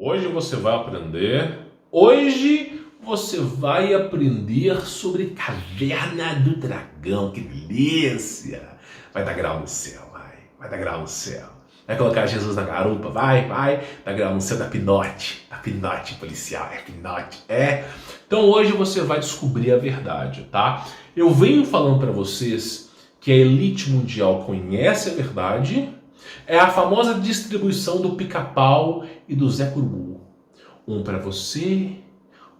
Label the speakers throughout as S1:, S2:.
S1: Hoje você vai aprender. Hoje você vai aprender sobre Caverna do Dragão. Que delícia! Vai dar grau no céu, vai dar grau no céu. Vai colocar Jesus na garupa, vai, dar grau no céu da Pinote policial, Pinote. Então hoje você vai descobrir a verdade, tá? Eu venho falando para vocês que a elite mundial conhece a verdade. É a famosa distribuição do pica-pau e do Zé Curubu. Um para você,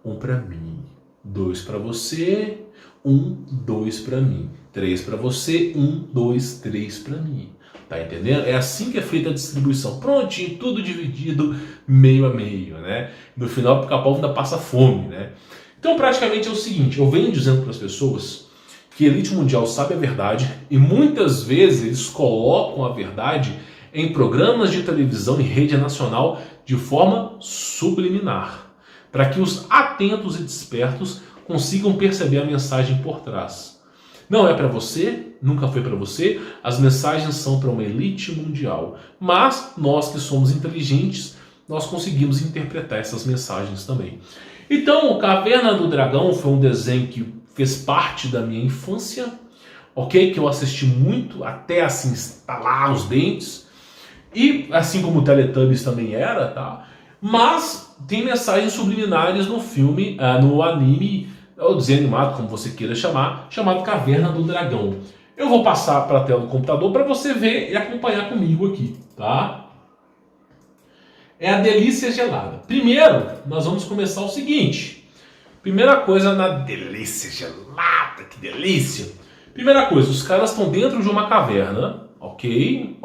S1: um para mim. 2 para você, 2 para mim. 3 para você, 2, 3 para mim. Tá entendendo? É assim que é feita a distribuição. Prontinho, tudo dividido meio a meio, né? No final o pica-pau ainda passa fome, né? Então praticamente é o seguinte, eu venho dizendo para as pessoas que a elite mundial sabe a verdade e muitas vezes eles colocam a verdade em programas de televisão e rede nacional de forma subliminar, para que os atentos e despertos consigam perceber a mensagem por trás. Não é para você, nunca foi para você, as mensagens são para uma elite mundial, mas nós que somos inteligentes, nós conseguimos interpretar essas mensagens também. Então, Caverna do Dragão foi um desenho que fez parte da minha infância, ok? Que eu assisti muito, até assim, estalar os dentes. E assim como o Teletubbies também era, tá? Mas tem mensagens subliminares no filme, no anime, ou desenho animado, como você queira chamar, chamado Caverna do Dragão. Eu vou passar para a tela do computador para você ver e acompanhar comigo aqui, tá? É a delícia gelada. Primeiro, nós vamos começar o seguinte. Primeira coisa na delícia gelada, que delícia. Primeira coisa, os caras estão dentro de uma caverna, ok?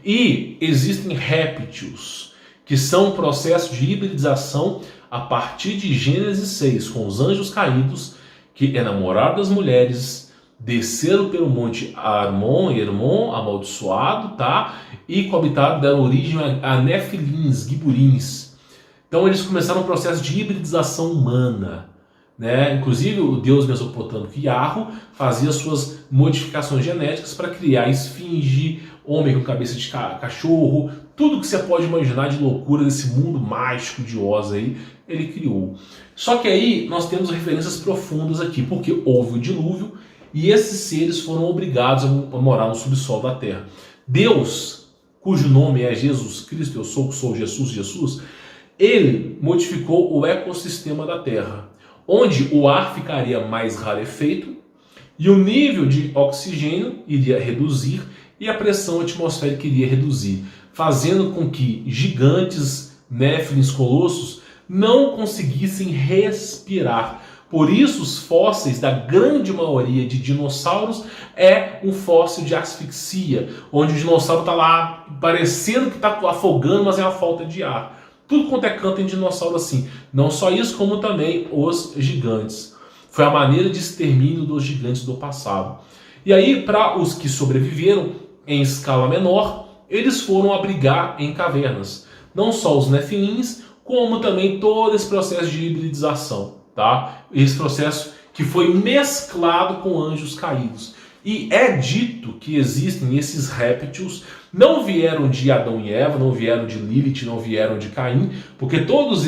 S1: E existem répteis, que são um processo de hibridização a partir de Gênesis 6, com os anjos caídos, que enamoraram das mulheres, desceram pelo monte Hermon, amaldiçoado, tá? E coabitaram, deram origem a Nefilins, Giburins. Então eles começaram um processo de hibridização humana, né? Inclusive o deus mesopotâmico Yarro fazia suas modificações genéticas para criar esfinge, homem com cabeça de cachorro, tudo que você pode imaginar de loucura desse mundo mágico de Oz aí, ele criou. Só que aí nós temos referências profundas aqui, porque houve o dilúvio e esses seres foram obrigados a morar no subsolo da Terra. Deus, cujo nome é Jesus Cristo, eu sou Jesus, ele modificou o ecossistema da Terra, onde o ar ficaria mais rarefeito e o nível de oxigênio iria reduzir e a pressão atmosférica iria reduzir, fazendo com que gigantes, néfilins, colossos não conseguissem respirar. Por isso, os fósseis da grande maioria de dinossauros é um fóssil de asfixia, onde o dinossauro está lá parecendo que está afogando, mas é uma falta de ar. Tudo quanto é canto tem dinossauro assim. Não só isso, como também os gigantes. Foi a maneira de extermínio dos gigantes do passado. E aí, para os que sobreviveram em escala menor, eles foram abrigar em cavernas. Não só os nefilins, como também todo esse processo de hibridização. Tá? Esse processo que foi mesclado com anjos caídos. E é dito que existem esses répteis, não vieram de Adão e Eva, não vieram de Lilith, não vieram de Caim, porque ambos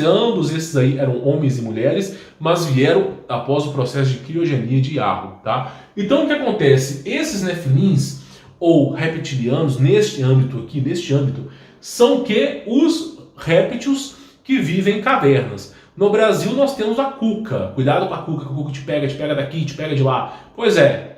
S1: esses aí eram homens e mulheres, mas vieram após o processo de criogenia de Yarro, tá? Então o que acontece? Esses nefilins, ou reptilianos, neste âmbito, são que os répteis que vivem em cavernas. No Brasil nós temos a cuca. Cuidado com a cuca, que a cuca te pega daqui, te pega de lá. Pois é,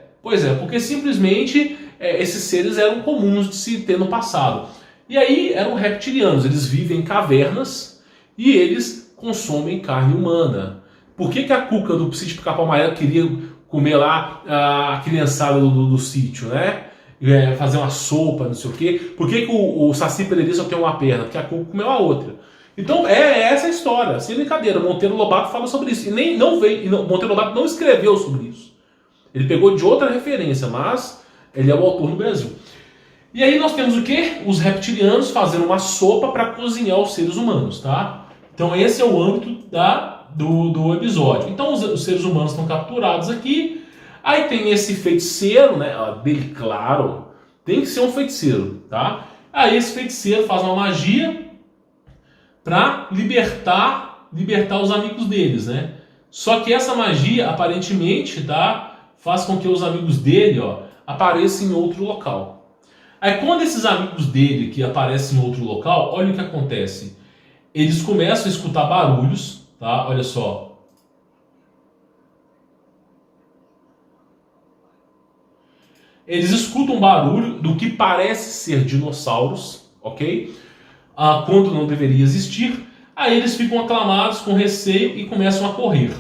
S1: porque simplesmente esses seres eram comuns de se ter no passado. E aí eram reptilianos, eles vivem em cavernas e eles consomem carne humana. Por que a cuca do sítio Pica-Pau Amarelo queria comer lá a criançada do sítio, né? Fazer uma sopa, não sei o quê? Por que o Saci Pererê só tem uma perna? Porque a cuca comeu a outra. Então é essa a história, sem brincadeira. Monteiro Lobato fala sobre isso. E Monteiro Lobato não escreveu sobre isso. Ele pegou de outra referência, mas ele é o autor no Brasil. E aí nós temos o quê? Os reptilianos fazendo uma sopa para cozinhar os seres humanos, tá? Então esse é o âmbito do episódio. Então os seres humanos estão capturados aqui. Aí tem esse feiticeiro, né? Dele, claro, tem que ser um feiticeiro, tá? Aí esse feiticeiro faz uma magia para libertar os amigos deles, né? Só que essa magia, aparentemente, tá, faz com que os amigos dele, ó, apareçam em outro local. Aí quando esses amigos dele que aparecem em outro local, olha o que acontece. Eles começam a escutar barulhos, tá? Olha só. Eles escutam barulho do que parece ser dinossauros, ok? Quando não deveria existir. Aí eles ficam aclamados com receio e começam a correr,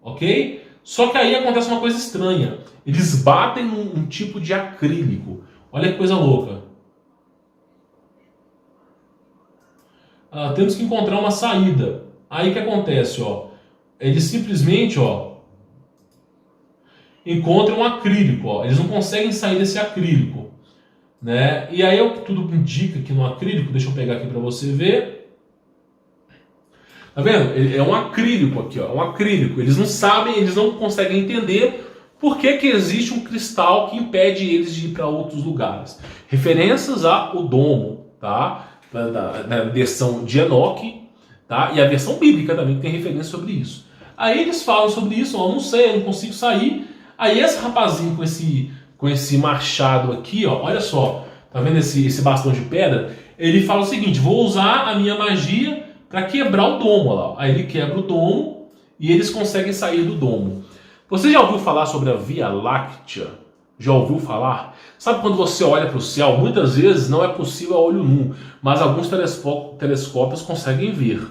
S1: ok? Só que aí acontece uma coisa estranha. Eles batem num tipo de acrílico. Olha que coisa louca. Temos que encontrar uma saída. Aí o que acontece, ó? Eles simplesmente, ó, encontram um acrílico, ó. Eles não conseguem sair desse acrílico, né? E aí tudo indica que no acrílico, deixa eu pegar aqui para você ver. Tá vendo? É um acrílico aqui, ó, um acrílico. Eles não sabem, eles não conseguem entender por que existe um cristal que impede eles de ir para outros lugares. Referências ao domo, tá? Da versão de Enoque, tá? E a versão bíblica também que tem referência sobre isso. Aí eles falam sobre isso, ó, não sei, eu não consigo sair. Aí esse rapazinho com esse machado aqui, ó, olha só, tá vendo esse bastão de pedra? Ele fala o seguinte: vou usar a minha magia para quebrar o domo, ó lá. Aí ele quebra o domo e eles conseguem sair do domo. Você já ouviu falar sobre a Via Láctea? Já ouviu falar? Sabe quando você olha para o céu, muitas vezes não é possível a olho nu, mas alguns telescópios conseguem ver.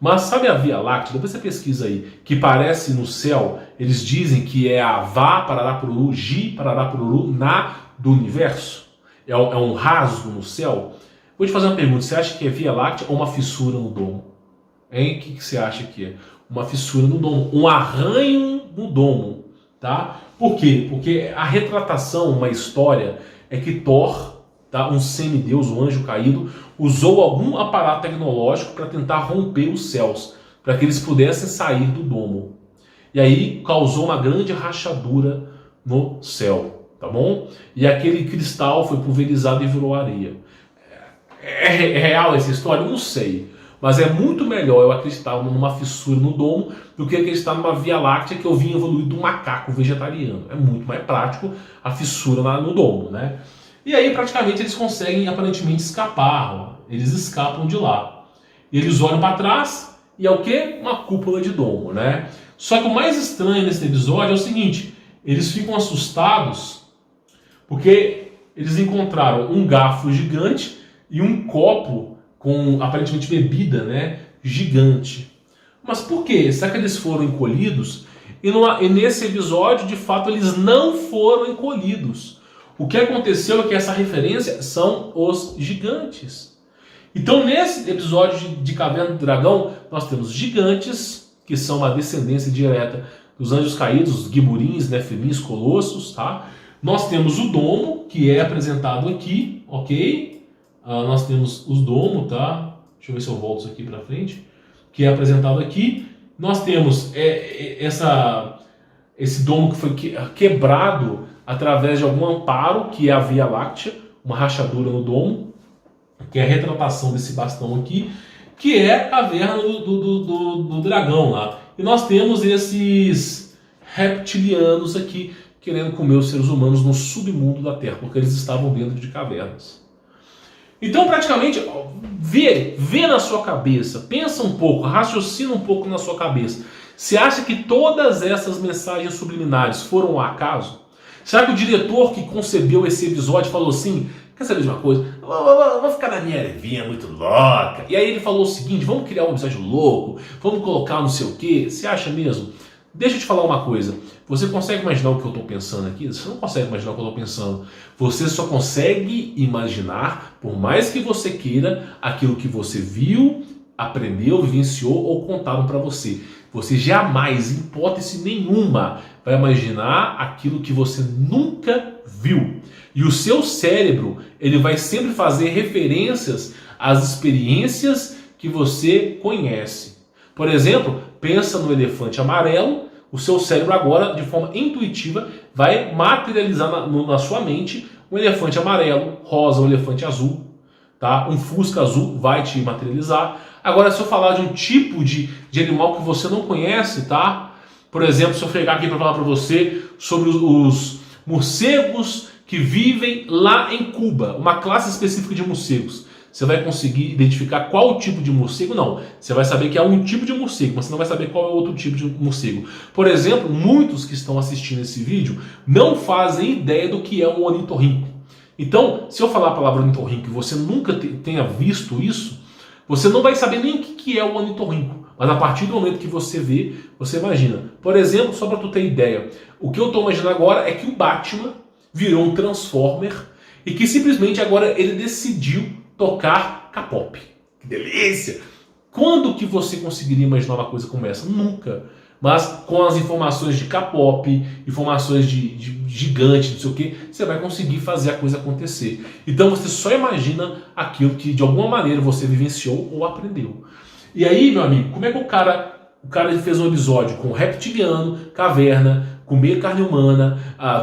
S1: Mas sabe a Via Láctea? Depois você pesquisa aí, que parece no céu, eles dizem que é a Vá Parará-Pururu, Gi Parará-Pururu, Na do universo. É um rasgo no céu. Vou te fazer uma pergunta: você acha que é Via Láctea ou uma fissura no domo? Hein? O que você acha que é? Uma fissura no domo, um arranho no domo, tá? Por quê? Porque a retratação, uma história, é que Thor, tá, um semideus, um anjo caído, usou algum aparato tecnológico para tentar romper os céus, para que eles pudessem sair do domo. E aí causou uma grande rachadura no céu, tá bom? E aquele cristal foi pulverizado e virou areia. É real essa história? Não sei. Mas é muito melhor eu acreditar numa fissura no domo do que acreditar numa Via Láctea que eu vim evoluir de um macaco vegetariano. É muito mais prático a fissura no domo, né? E aí praticamente eles conseguem aparentemente escapar. Ó. Eles escapam de lá. E eles olham para trás e é o quê? Uma cúpula de domo, né? Só que o mais estranho nesse episódio é o seguinte: eles ficam assustados porque eles encontraram um garfo gigante e um copo com aparentemente bebida, né, gigante. Mas por quê? Será que eles foram encolhidos? E nesse episódio, de fato, eles não foram encolhidos. O que aconteceu é que essa referência são os gigantes. Então, nesse episódio de Caverna do Dragão, nós temos gigantes, que são uma descendência direta dos anjos caídos, os Giburins, Nefilins, Colossos, tá? Nós temos o domo, que é apresentado aqui, ok? Nós temos os domos, tá? Deixa eu ver se eu volto isso aqui para frente. Que é apresentado aqui. Nós temos esse domo que foi quebrado através de algum amparo, que é a Via Láctea, uma rachadura no domo, que é a retratação desse bastão aqui, que é a caverna do dragão lá. E nós temos esses reptilianos aqui querendo comer os seres humanos no submundo da Terra, porque eles estavam dentro de cavernas. Então, praticamente, vê na sua cabeça, pensa um pouco, raciocina um pouco na sua cabeça. Você acha que todas essas mensagens subliminares foram um acaso? Será que o diretor que concebeu esse episódio falou assim: quer saber de uma coisa? Vou ficar na minha ervinha muito louca. E aí ele falou o seguinte: vamos criar um episódio louco, vamos colocar não sei o quê. Você acha mesmo? Deixa eu te falar uma coisa. Você consegue imaginar o que eu estou pensando aqui? Você não consegue imaginar o que eu estou pensando. Você só consegue imaginar, por mais que você queira, aquilo que você viu, aprendeu, vivenciou ou contaram para você. Você jamais, em hipótese nenhuma, vai imaginar aquilo que você nunca viu. E o seu cérebro, ele vai sempre fazer referências às experiências que você conhece. Por exemplo, pensa no elefante amarelo, o seu cérebro agora, de forma intuitiva, vai materializar na sua mente um elefante amarelo, rosa, um elefante azul, tá? Um fusca azul vai te materializar. Agora, se eu falar de um tipo de animal que você não conhece, tá? Por exemplo, se eu pegar aqui para falar para você sobre os morcegos que vivem lá em Cuba, uma classe específica de morcegos. Você vai conseguir identificar qual tipo de morcego? Não. Você vai saber que é um tipo de morcego, mas você não vai saber qual é o outro tipo de morcego. Por exemplo, muitos que estão assistindo esse vídeo não fazem ideia do que é um ornitorrinco. Então, se eu falar a palavra ornitorrinco e você nunca tenha visto isso, você não vai saber nem o que é o ornitorrinco. Mas a partir do momento que você vê, você imagina. Por exemplo, só para tu ter ideia, o que eu estou imaginando agora é que o Batman virou um Transformer e que simplesmente agora ele decidiu tocar K-pop. Que delícia! Quando que você conseguiria imaginar uma coisa como essa? Nunca. Mas com as informações de K-pop, informações de gigante, não sei o que, você vai conseguir fazer a coisa acontecer. Então você só imagina aquilo que de alguma maneira você vivenciou ou aprendeu. E aí, meu amigo, como é que o cara fez um episódio com reptiliano, caverna, comer carne humana,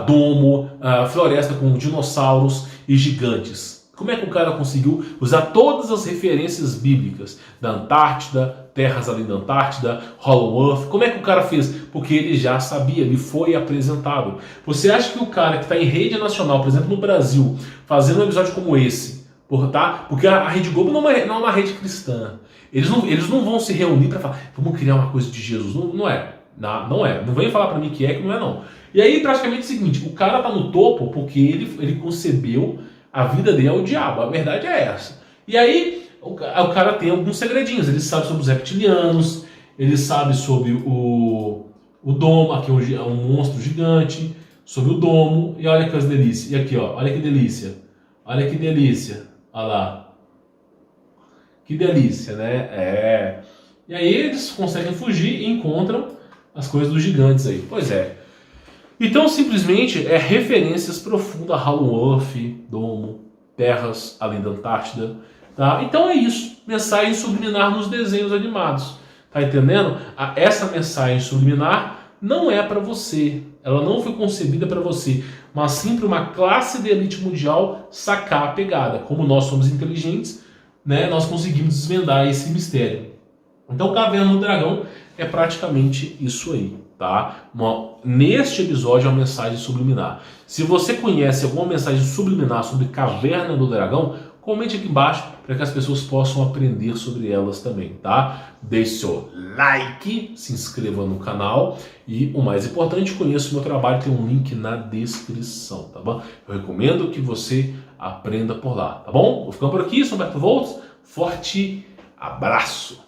S1: domo, floresta com dinossauros e gigantes? Como é que o cara conseguiu usar todas as referências bíblicas da Antártida, terras além da Antártida, Hollow Earth? Como é que o cara fez? Porque ele já sabia, ele foi apresentado. Você acha que o cara que está em rede nacional, por exemplo, no Brasil, fazendo um episódio como esse, tá? Porque a Rede Globo não é uma rede cristã. Eles não vão se reunir para falar, vamos criar uma coisa de Jesus. Não é. Não é. Não vem falar para mim que não é não. E aí, praticamente é o seguinte, o cara tá no topo porque ele concebeu a vida dele é o diabo, a verdade é essa. E aí, o cara tem alguns segredinhos, ele sabe sobre os reptilianos, ele sabe sobre o domo, aqui é um monstro gigante, sobre o domo, e olha que delícia. E aqui, ó, olha que delícia. Olha que delícia. Olha lá. Que delícia, né? E aí eles conseguem fugir e encontram as coisas dos gigantes aí. Pois é. Então, simplesmente, referências profundas a Hollow Earth, Domo, terras além da Antártida. Tá? Então é isso. Mensagem subliminar nos desenhos animados. Tá entendendo? Essa mensagem subliminar não é para você. Ela não foi concebida para você. Mas sim para uma classe de elite mundial sacar a pegada. Como nós somos inteligentes, né, nós conseguimos desvendar esse mistério. Então, Caverna do Dragão é praticamente isso aí. Tá? Neste episódio é uma mensagem subliminar. Se você conhece alguma mensagem subliminar sobre Caverna do Dragão, comente aqui embaixo para que as pessoas possam aprender sobre elas também, tá? Deixe seu like, se inscreva no canal e, o mais importante, conheça o meu trabalho, tem um link na descrição, tá bom? Eu recomendo que você aprenda por lá, tá bom? Vou ficando por aqui, sou Humberto Volts, forte abraço!